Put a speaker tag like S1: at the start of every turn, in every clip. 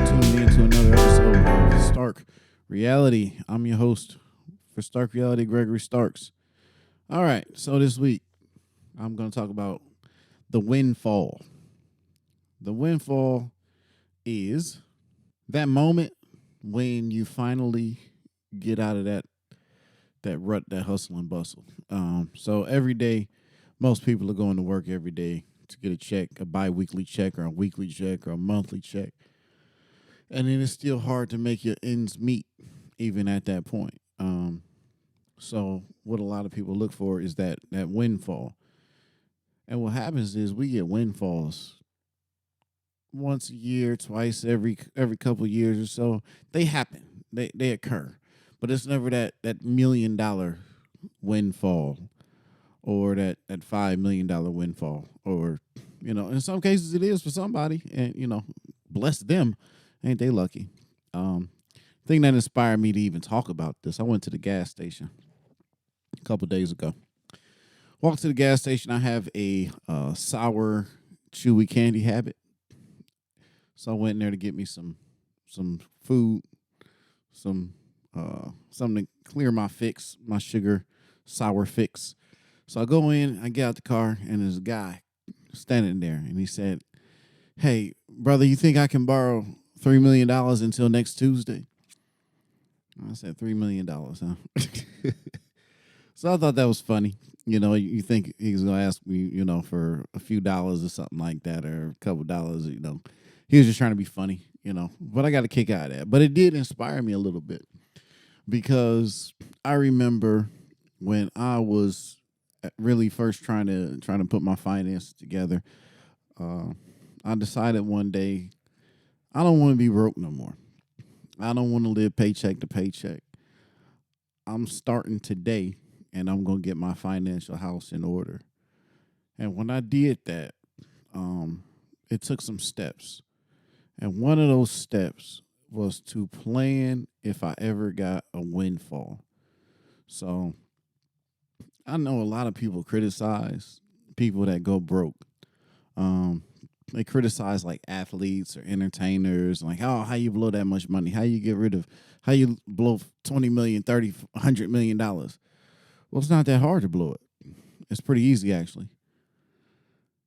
S1: tuned in to another episode of Stark Reality. I'm your host for Stark Reality, Gregory Starks. All right, so this week I'm going to talk about the windfall. The windfall is that moment when you finally get out of that rut, that hustle and bustle. So every day, most people are going to work every day to get a check, a bi-weekly check or a weekly check or a monthly check. And then it's still hard to make your ends meet even at that point. So what a lot of people look for is that windfall. And what happens is we get windfalls once a year, twice every couple of years or so. They happen. They occur. But it's never that $1 million windfall or that $5 million windfall. Or, in some cases it is for somebody, and bless them. Ain't they lucky? Thing that inspired me to even talk about this. I went to the gas station a couple days ago. Walked to the gas station. I have a sour, chewy candy habit, so I went in there to get me some food, some something to clear my sugar sour fix. So I go in, I get out the car, and there's a guy standing there, and he said, "Hey, brother, you think I can borrow $3 million until next Tuesday?" I said, $3 million, huh? So I thought that was funny. You think he's gonna ask me, for a few dollars or something like that, or a couple dollars. He was just trying to be funny. But I got a kick out of that. But it did inspire me a little bit because I remember when I was really first trying to put my finances together. I decided one day I don't want to be broke no more. I don't want to live paycheck to paycheck. I'm starting today and I'm going to get my financial house in order. And when I did that, it took some steps. And one of those steps was to plan if I ever got a windfall. So I know a lot of people criticize people that go broke. Um, they criticize like athletes or entertainers, like, oh, how you blow that much money? How you blow 20 million, 30, $100 million? Well, it's not that hard to blow it. It's pretty easy, actually.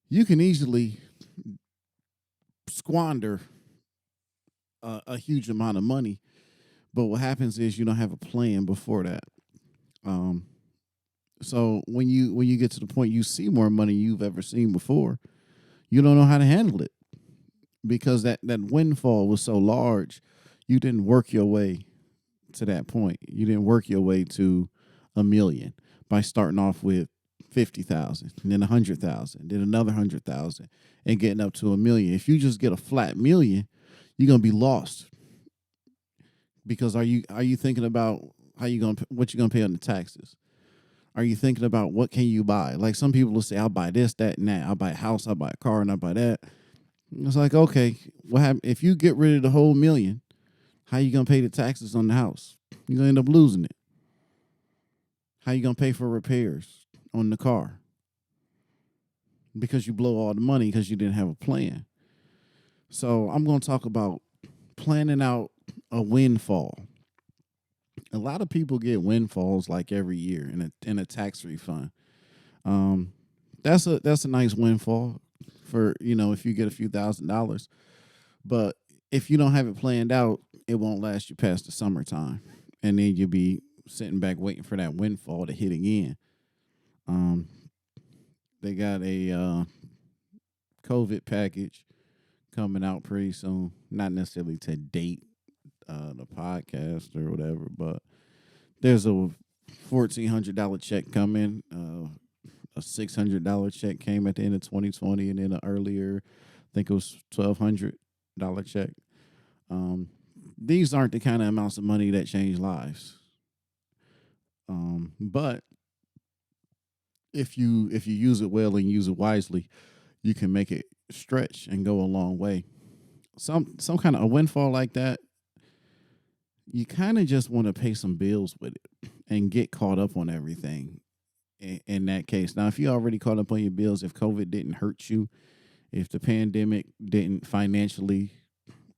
S1: You can easily squander a huge amount of money, but what happens is you don't have a plan before that. Um, so when you get to the point you see more money you've ever seen before, you don't know how to handle it because that windfall was so large. You didn't work your way to that point. You didn't work your way to a million by starting off with 50,000, and then 100,000, then another 100,000, and getting up to a million. If you just get a flat million, you're gonna be lost because are you thinking about what you're gonna pay on the taxes? Are you thinking about what can you buy? Like some people will say, I'll buy this, that, and that. I'll buy a house, I'll buy a car, and I'll buy that. It's like, okay, what happen if you get rid of the whole million? How you gonna pay the taxes on the house? You're gonna end up losing it. How you gonna pay for repairs on the car? Because you blow all the money because you didn't have a plan. So I'm gonna talk about planning out a windfall. A lot of people get windfalls like every year in a tax refund. Um, that's a nice windfall for if you get a few $1,000s. But if you don't have it planned out, it won't last you past the summertime, and then you'll be sitting back waiting for that windfall to hit again. Um, they got a COVID package coming out pretty soon. Not necessarily to date the podcast or whatever, but there's a $1,400 check coming. A $600 check came at the end of 2020, and then an earlier, I think it was $1,200 check. These aren't the kind of amounts of money that change lives. But if you use it well and use it wisely, you can make it stretch and go a long way. Some kind of a windfall like that, you kind of just want to pay some bills with it and get caught up on everything in that case. Now, if you already caught up on your bills, if COVID didn't hurt you, if the pandemic didn't financially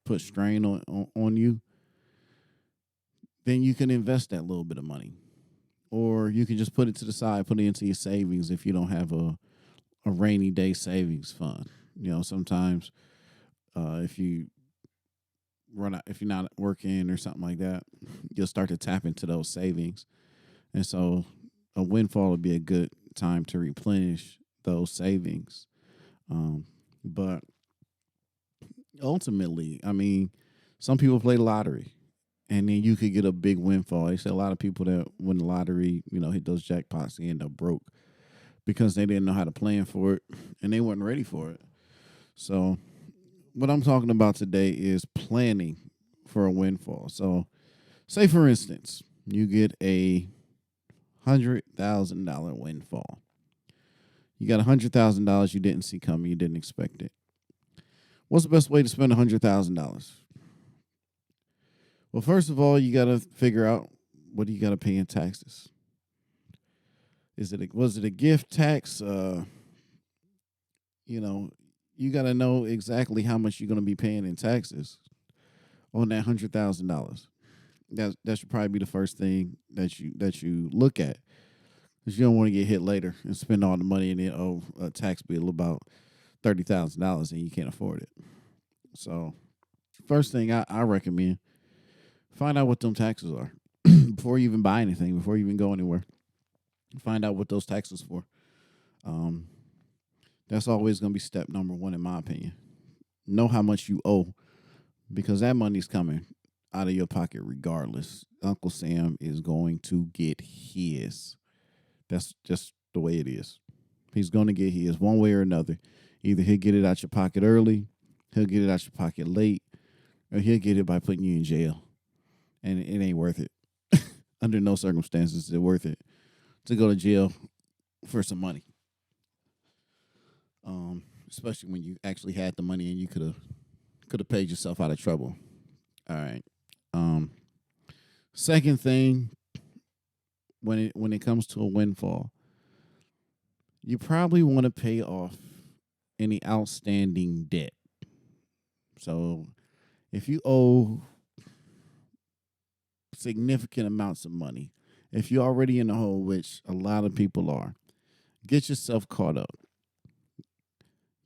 S1: put strain on you, then you can invest that little bit of money. Or you can just put it to the side, put it into your savings if you don't have a rainy day savings fund. Sometimes if you run out, if you're not working or something like that, you'll start to tap into those savings. And so a windfall would be a good time to replenish those savings. But ultimately, I mean, some people play the lottery and then you could get a big windfall. They say a lot of people that win the lottery, hit those jackpots, they end up broke because they didn't know how to plan for it and they weren't ready for it. So, what I'm talking about today is planning for a windfall. So, say for instance, you get a $100,000 windfall. You got $100,000 you didn't see coming, you didn't expect it. What's the best way to spend $100,000? Well, first of all, you got to figure out what do you got to pay in taxes. Was it a gift tax? You got to know exactly how much you're going to be paying in taxes on that $100,000. That should probably be the first thing that you look at, because you don't want to get hit later and spend all the money and then a tax bill about $30,000 and you can't afford it. So, first thing I recommend, find out what them taxes are before you even buy anything, before you even go anywhere. Find out what those taxes for. That's always going to be step number one, in my opinion. Know how much you owe, because that money's coming out of your pocket regardless. Uncle Sam is going to get his. That's just the way it is. He's going to get his one way or another. Either he'll get it out your pocket early, he'll get it out your pocket late, or he'll get it by putting you in jail. And it ain't worth it. Under no circumstances is it worth it to go to jail for some money. Especially when you actually had the money and you could have paid yourself out of trouble. All right. Second thing, when it comes to a windfall, you probably want to pay off any outstanding debt. So if you owe significant amounts of money, if you're already in the hole, which a lot of people are, get yourself caught up.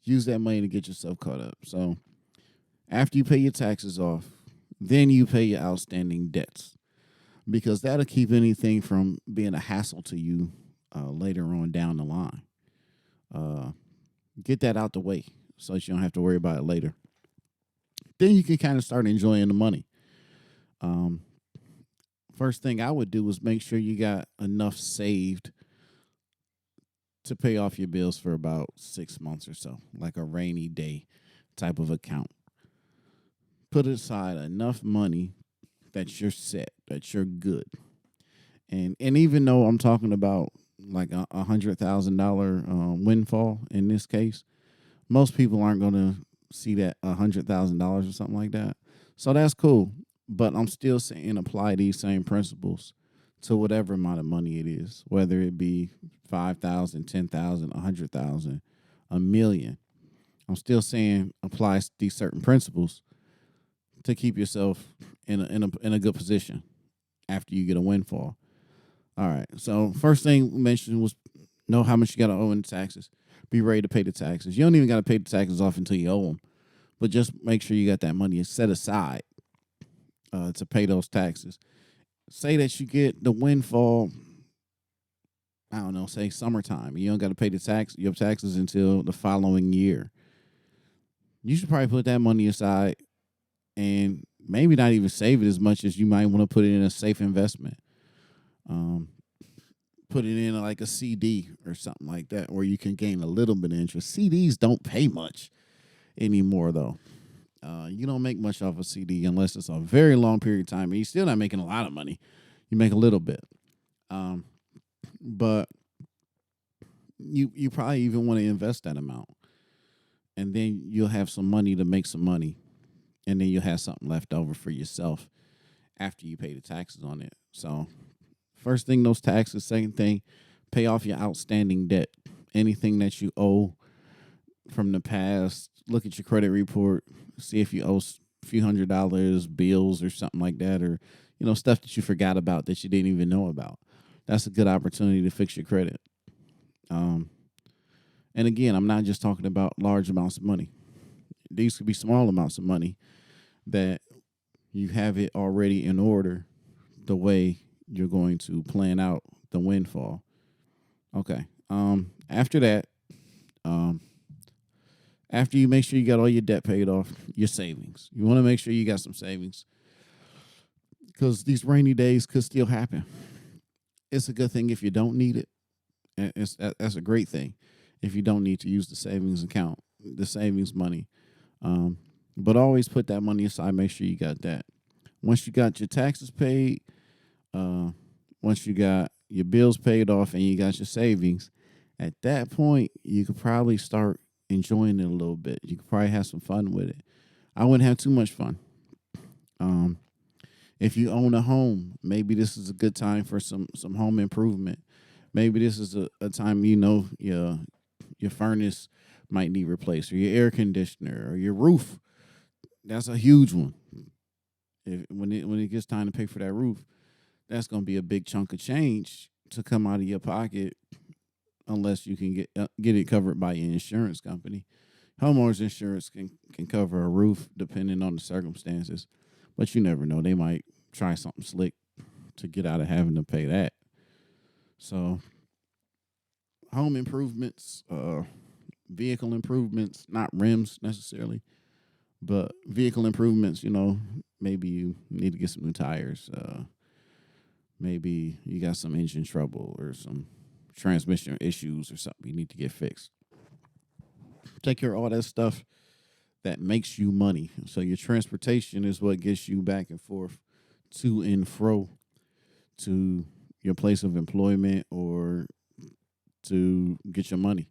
S1: Use that money to get yourself caught up. So after you pay your taxes off, then you pay your outstanding debts, because that'll keep anything from being a hassle to you later on down the line. Get that out the way so that you don't have to worry about it later. Then you can kind of start enjoying the money. First thing I would do is make sure you got enough saved to pay off your bills for about 6 months or so, like a rainy day type of account. Put aside enough money that you're set, that you're good. And even though I'm talking about like a $100,000 windfall in this case, most people aren't going to see that $100,000 or something like that. So that's cool. But I'm still saying apply these same principles to whatever amount of money it is, whether it be 5,000, 10,000, 100,000, a million. I'm still saying apply these certain principles to keep yourself in a good position after you get a windfall. All right. So first thing we mentioned was know how much you got to owe in taxes. Be ready to pay the taxes. You don't even got to pay the taxes off until you owe them, but just make sure you got that money set aside to pay those taxes. Say that you get the windfall, I don't know, say summertime. You don't got to pay your taxes until the following year. You should probably put that money aside and maybe not even save it as much as you might want to put it in a safe investment. Put it in like a CD or something like that, where you can gain a little bit of interest. CDs don't pay much anymore, though. You don't make much off a CD unless it's a very long period of time, and you're still not making a lot of money. You make a little bit, but you probably even want to invest that amount, and then you'll have some money to make some money, and then you'll have something left over for yourself after you pay the taxes on it. So, first thing, those taxes. Second thing, pay off your outstanding debt. Anything that you owe from the past, look at your credit report, see if you owe few $100s, bills or something like that, or stuff that you forgot about that you didn't even know about. That's a good opportunity to fix your credit. Um, and again, I'm not just talking about large amounts of money. These could be small amounts of money that you have it already in order the way you're going to plan out the windfall. Okay. After that, um, after you make sure you got all your debt paid off, your savings. You want to make sure you got some savings because these rainy days could still happen. It's a good thing if you don't need it. That's a great thing if you don't need to use the savings account, the savings money. Um, but always put that money aside. Make sure you got that. Once you got your taxes paid, uh, once you got your bills paid off and you got your savings, at that point, you could probably start enjoying it a little bit. You could probably have some fun with it. I wouldn't have too much fun. Um, if you own a home, maybe this is a good time for some home improvement. Maybe this is a time your furnace might need replaced, or your air conditioner, or your roof. That's a huge one. When it gets time to pay for that roof, that's going to be a big chunk of change to come out of your pocket, unless you can get it covered by your insurance company. Homeowners insurance can cover a roof depending on the circumstances, but you never know. They might try something slick to get out of having to pay that. So, home improvements, vehicle improvements, not rims necessarily, but vehicle improvements. Maybe you need to get some new tires. Maybe you got some engine trouble or some transmission issues or something you need to get fixed. Take care of all that stuff that makes you money. So your transportation is what gets you back and forth to and fro to your place of employment or to get your money.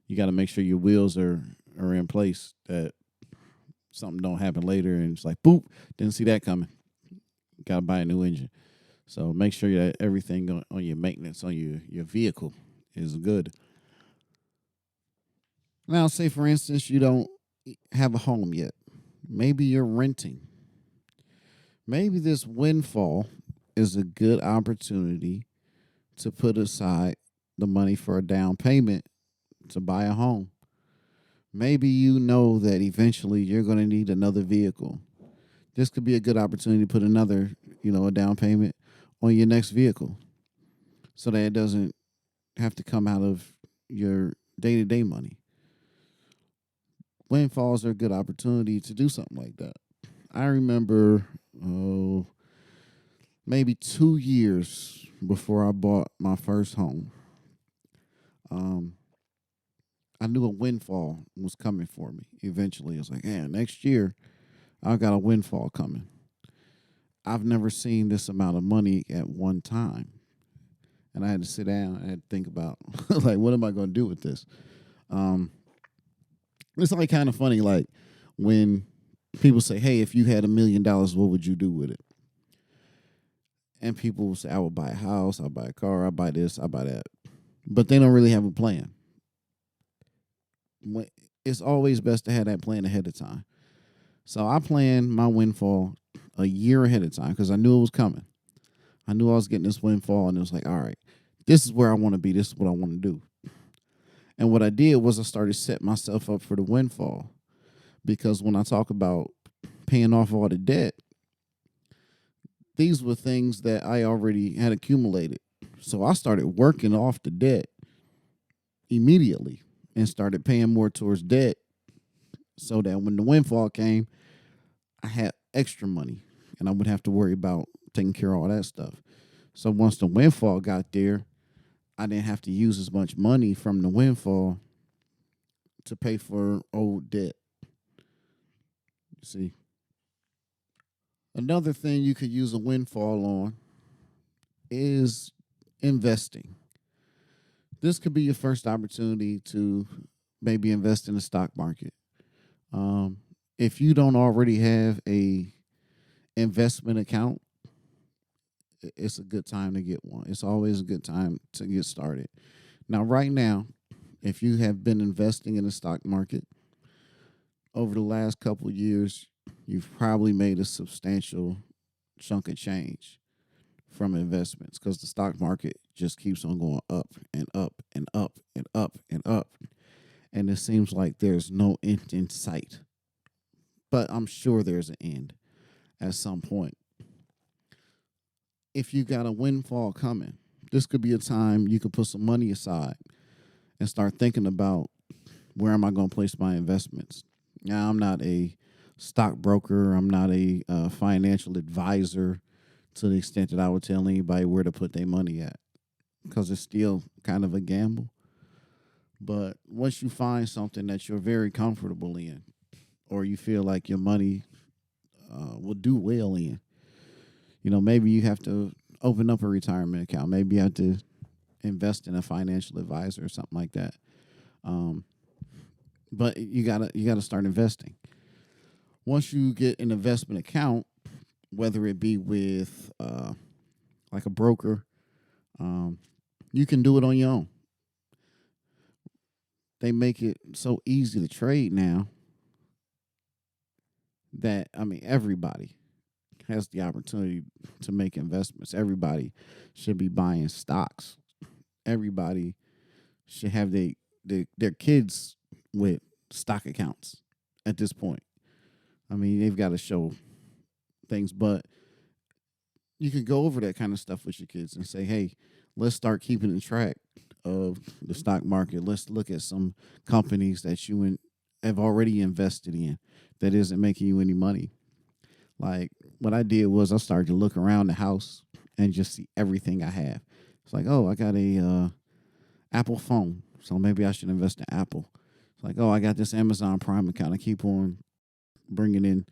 S1: You got to make sure your wheels are in place, that something don't happen later and it's like, boop, didn't see that coming. Got to buy a new engine. So make sure that everything on your maintenance on your vehicle is good. Now, say for instance, you don't have a home yet. Maybe you're renting. Maybe this windfall is a good opportunity to put aside the money for a down payment to buy a home. Maybe you know that eventually you're going to need another vehicle. This could be a good opportunity to put another, a down payment on your next vehicle so that it doesn't have to come out of your day-to-day money. Windfalls are a good opportunity to do something like that. I remember, maybe 2 years before I bought my first home, um, I knew a windfall was coming for me. Eventually, it was like, yeah, next year I got a windfall coming. I've never seen this amount of money at one time. And I had to sit down and think about, like, what am I going to do with this? Um, it's like kind of funny, like, when people say, hey, if you had $1 million, what would you do with it? And people will say, I would buy a house, I'll buy a car, I'll buy this, I'll buy that. But they don't really have a plan. It's always best to have that plan ahead of time. So I planned my windfall a year ahead of time because I knew it was coming. I knew I was getting this windfall, and it was like, all right, this is where I want to be. This is what I want to do. And what I did was I started setting myself up for the windfall, because when I talk about paying off all the debt, these were things that I already had accumulated. So I started working off the debt immediately and started paying more towards debt so that when the windfall came, I had extra money and I wouldn't have to worry about taking care of all that stuff. So once the windfall got there, I didn't have to use as much money from the windfall to pay for old debt. You see, another thing you could use a windfall on is investing. This could be your first opportunity to maybe invest in the stock market. Um, if you don't already have a investment account, it's a good time to get one. It's always a good time to get started. Now, right now, if you have been investing in the stock market over the last couple of years, you've probably made a substantial chunk of change from investments because the stock market just keeps on going up and up and up and up and up. And it seems like there's no end in sight. But I'm sure there's an end at some point. If you got a windfall coming, this could be a time you could put some money aside and start thinking about where am I going to place my investments. Now, I'm not a stockbroker. I'm not a financial advisor to the extent that I would tell anybody where to put their money at because it's still kind of a gamble. But once you find something that you're very comfortable in or you feel like your money will do well in, maybe you have to open up a retirement account. Maybe you have to invest in a financial advisor or something like that. But you gotta start investing. Once you get an investment account, whether it be with like a broker, you can do it on your own. They make it so easy to trade now that everybody has the opportunity to make investments. Everybody should be buying stocks. Everybody should have their kids with stock accounts at this point. They've got to show things, but you can go over that kind of stuff with your kids and say, hey, let's start keeping in track of the stock market. Let's look at some companies that you have already invested in that isn't making you any money. Like what I did was I started to look around the house and just see everything I have. It's like, oh, I got a Apple phone, so maybe I should invest in Apple. It's like, oh, I got this Amazon Prime account. I keep on bringing in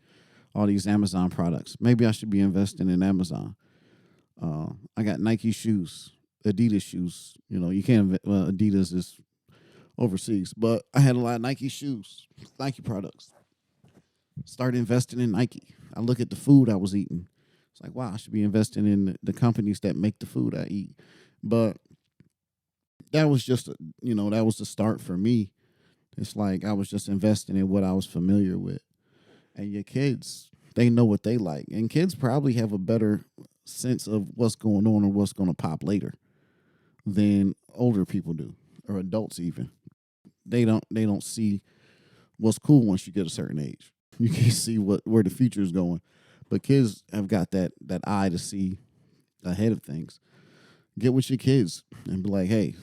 S1: all these Amazon products. Maybe I should be investing in Amazon. I got Nike shoes, Adidas shoes. You can't. Adidas is overseas, but I had a lot of Nike shoes, Nike products. Started investing in Nike. I look at the food I was eating. It's like, wow, I should be investing in the companies that make the food I eat. But that was just, that was the start for me. It's like I was just investing in what I was familiar with. And your kids, they know what they like. And kids probably have a better sense of what's going on or what's going to pop later than older people do, or adults even. They don't see what's cool once you get a certain age. You can see where the future is going. But kids have got that eye to see ahead of things. Get with your kids and be like, hey,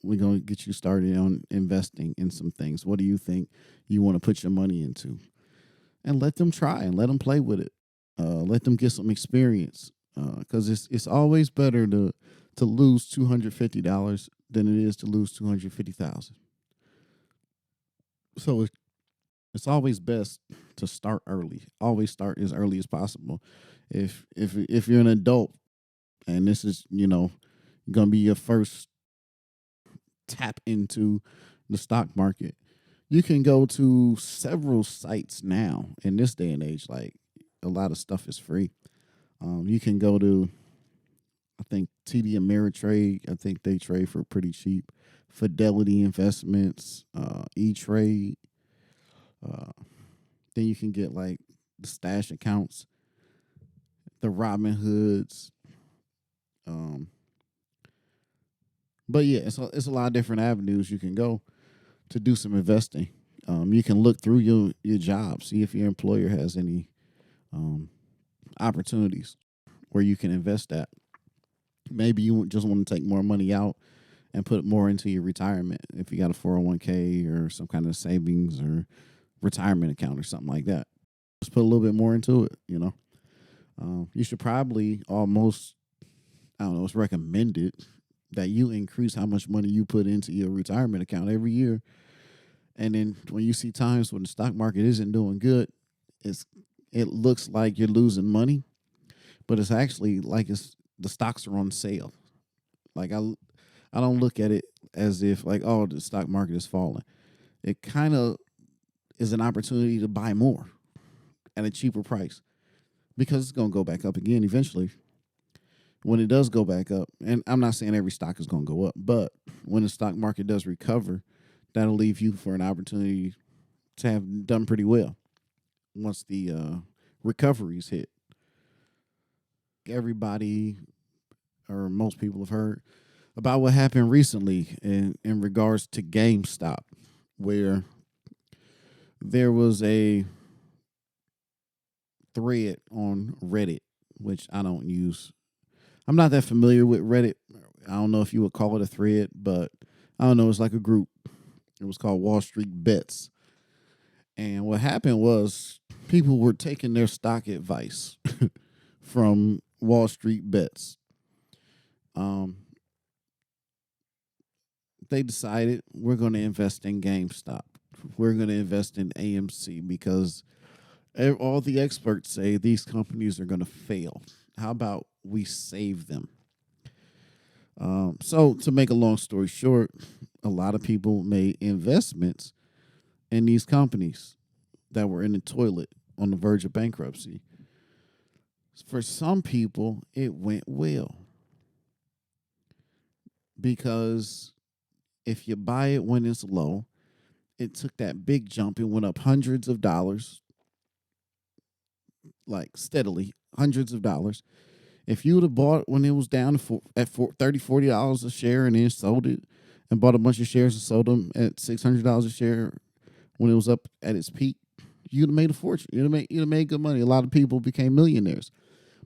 S1: we're going to get you started on investing in some things. What do you think you want to put your money into? And let them try and let them play with it. Let them get some experience. Because it's always better to lose $250 than it is to lose $250,000. So it's always best to start early. Always start as early as possible. If you're an adult and this is gonna be your first tap into the stock market, you can go to several sites now in this day and age. Like a lot of stuff is free. You can go to, I think, TD Ameritrade. I think they trade for pretty cheap. Fidelity Investments, E-Trade. Then you can get like the stash accounts, the Robin Hoods. But yeah, it's a lot of different avenues you can go to do some investing. You can look through your job, see if your employer has any opportunities where you can invest at. Maybe you just want to take more money out and put more into your retirement if you got a 401k or some kind of savings or retirement account or something like that. Just put a little bit more into it, You should probably almost, I don't know, it's recommended that you increase how much money you put into your retirement account every year. And then when you see times when the stock market isn't doing good, it looks like you're losing money, but it's actually like the stocks are on sale. Like I don't look at it as if like, oh, the stock market is falling. It kind of is an opportunity to buy more at a cheaper price because it's going to go back up again eventually. When it does go back up, and I'm not saying every stock is going to go up, but when the stock market does recover, that'll leave you for an opportunity to have done pretty well. once the recoveries hit. Everybody or most people have heard about what happened recently in regards to GameStop, where there was a thread on Reddit, which I don't use. I'm not that familiar with Reddit. I don't know if you would call it a thread, but I don't know. It's like a group. It was called Wall Street Bets. And what happened was people were taking their stock advice from Wall Street Bets. Um, they decided we're going to invest in GameStop. We're going to invest in AMC because all the experts say these companies are going to fail. How about we save them? So, to make a long story short, a lot of people made investments in these companies that were in the toilet on the verge of bankruptcy. For some people, it went well because if you buy it when it's low, it took that big jump. It went up hundreds of dollars, like steadily, hundreds of dollars. If you would have bought when it was down at $30, $40 a share and then sold it and bought a bunch of shares and sold them at $600 a share when it was up at its peak, you'd have made a fortune. You'd have made good money. A lot of people became millionaires,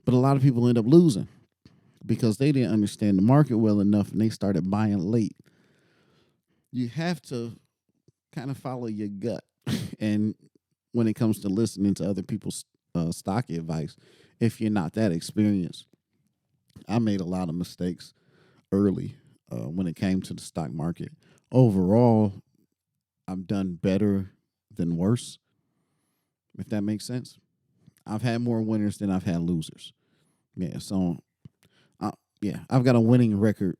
S1: but a lot of people end up losing because they didn't understand the market well enough and they started buying late. You have to kind of follow your gut, and when it comes to listening to other people's stock advice, if you're not that experienced, I made a lot of mistakes early when it came to the stock market. Overall, I've done better than worse, if that makes sense. I've had more winners than I've had losers. Yeah, so uh, yeah, I've got a winning record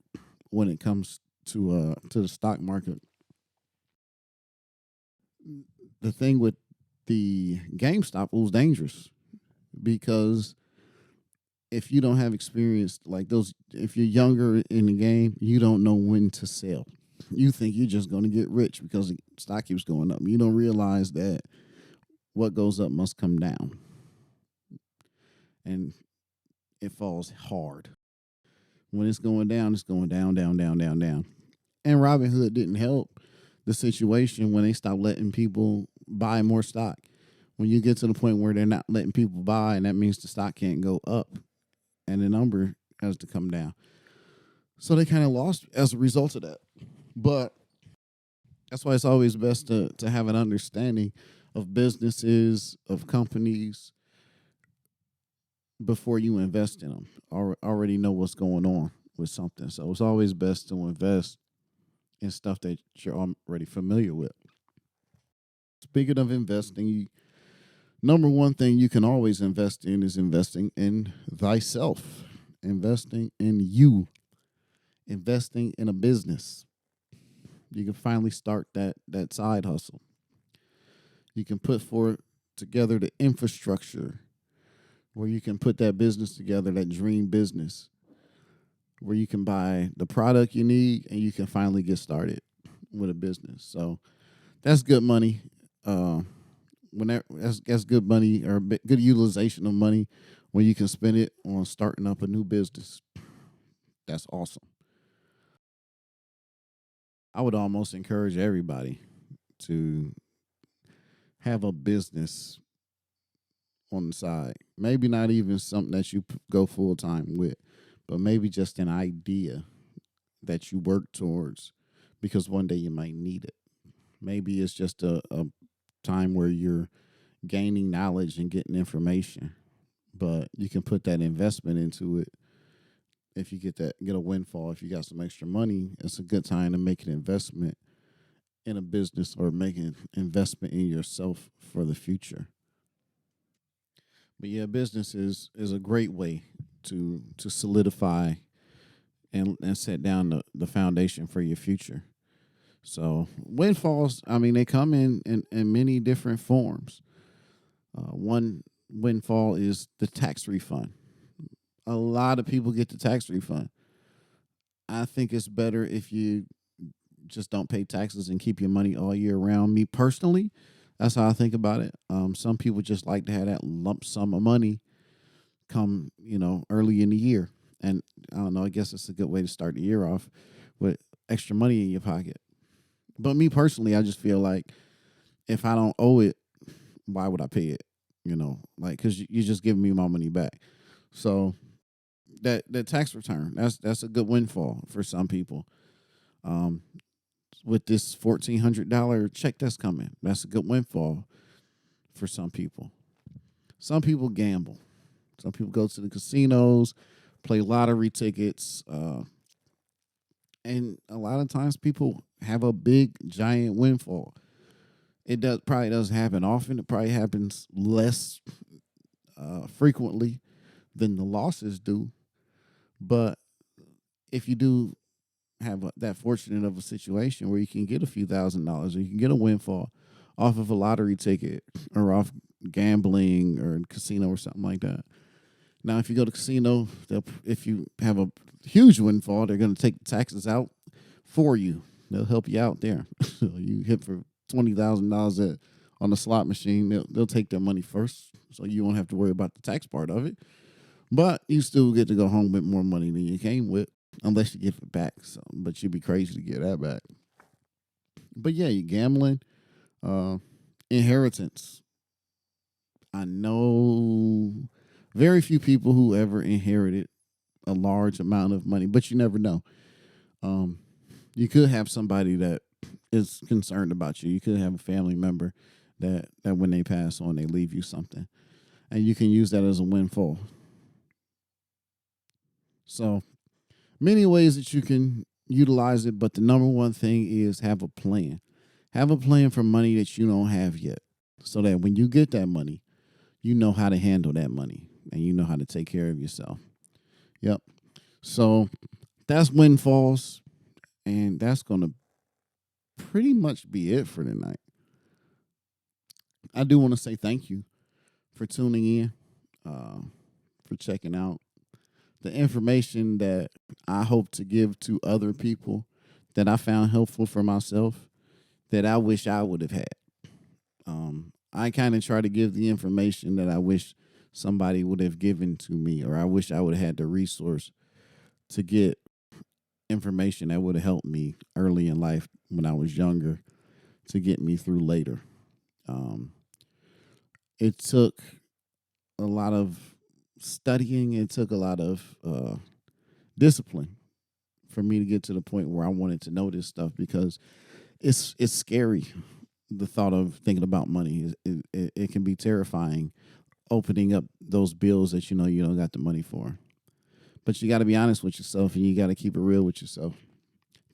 S1: when it comes to the stock market. The thing with the GameStop was dangerous because if you don't have experience like those, if you're younger in the game, you don't know when to sell. You think you're just going to get rich because the stock keeps going up. You don't realize that what goes up must come down, and it falls hard. When it's going down, down, down, down, down. And Robinhood didn't help the situation when they stopped letting people buy more stock. When you get to the point where they're not letting people buy, and that means the stock can't go up, and the number has to come down. So they kind of lost as a result of that. But that's why it's always best to have an understanding of businesses, of companies before you invest in them. Already know what's going on with something. So it's always best to invest in stuff that you're already familiar with. Speaking of investing, number one thing you can always invest in is investing in thyself, investing in you, investing in a business. You can finally start that side hustle. You can put together the infrastructure where you can put that business together, that dream business, where you can buy the product you need and you can finally get started with a business. So that's good money. That's good money or good utilization of money when you can spend it on starting up a new business. That's awesome. I would almost encourage everybody to have a business on the side. Maybe not even something that you go full time with, but maybe just an idea that you work towards because one day you might need it. Maybe it's just a time where you're gaining knowledge and getting information, but you can put that investment into it. If you get a windfall, if you got some extra money, it's a good time to make an investment in a business or make an investment in yourself for the future. But yeah, business is a great way to solidify and set down the foundation for your future. So windfalls, I mean, they come in many different forms. One windfall is the tax refund. A lot of people get the tax refund. I think it's better if you just don't pay taxes and keep your money all year round. Me personally, That's how I think about it. Some people just like to have that lump sum of money come, early in the year. And I don't know, I guess it's a good way to start the year off with extra money in your pocket. But me personally, I just feel like if I don't owe it, why would I pay it? Because you're just giving me my money back. So that tax return, that's a good windfall for some people. Um, with this $1,400 check that's coming, that's a good windfall for some people. Some people gamble. Some people go to the casinos, play lottery tickets, and a lot of times people have a big giant windfall. It probably doesn't happen often. It probably happens less frequently than the losses do. But if you do have that fortunate of a situation where you can get a few $1,000s or you can get a windfall off of a lottery ticket or off gambling or casino or something like that. Now, if you go to casino, if you have a huge windfall, they're going to take the taxes out for you. They'll help you out there. So you hit for $20,000 on the slot machine, they'll take their money first, so you won't have to worry about the tax part of it. But you still get to go home with more money than you came with, unless you give it back. So, but you'd be crazy to get that back. But yeah, you're gambling, inheritance. I know very few people who ever inherited a large amount of money, but you never know. You could have somebody that is concerned about you. You could have a family member that when they pass on, they leave you something, and you can use that as a windfall. So many ways that you can utilize it, but the number one thing is have a plan. Have a plan for money that you don't have yet, so that when you get that money, you know how to handle that money and you know how to take care of yourself. Yep. So that's windfalls, and that's going to pretty much be it for tonight. I do want to say thank you for tuning in, for checking out the information that I hope to give to other people that I found helpful for myself that I wish I would have had. I kind of try to give the information that I wish somebody would have given to me, or I wish I would have had the resource to get information that would have helped me early in life when I was younger to get me through later. It took a lot of studying. It took a lot of discipline for me to get to the point where I wanted to know this stuff, because it's scary. The thought of thinking about money it can be terrifying, opening up those bills that you know you don't got the money for. But you got to be honest with yourself, and you got to keep it real with yourself.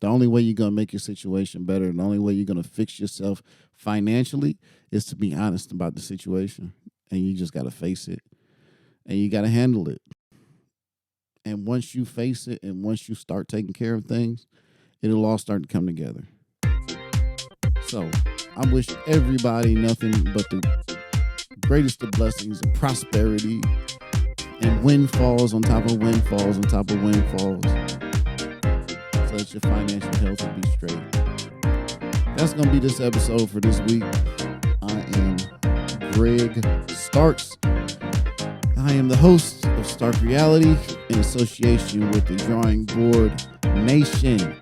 S1: The only way you're going to make your situation better, the only way you're going to fix yourself financially is to be honest about the situation. And you just got to face it, and you got to handle it. And once you face it and once you start taking care of things, it'll all start to come together. So I wish everybody nothing but the greatest of blessings and prosperity and windfalls on top of windfalls on top of windfalls, so that your financial health will be straight. That's going to be this episode for this week. I am Greg Starks. I am the host of Stark Reality in association with the Drawing Board Nation.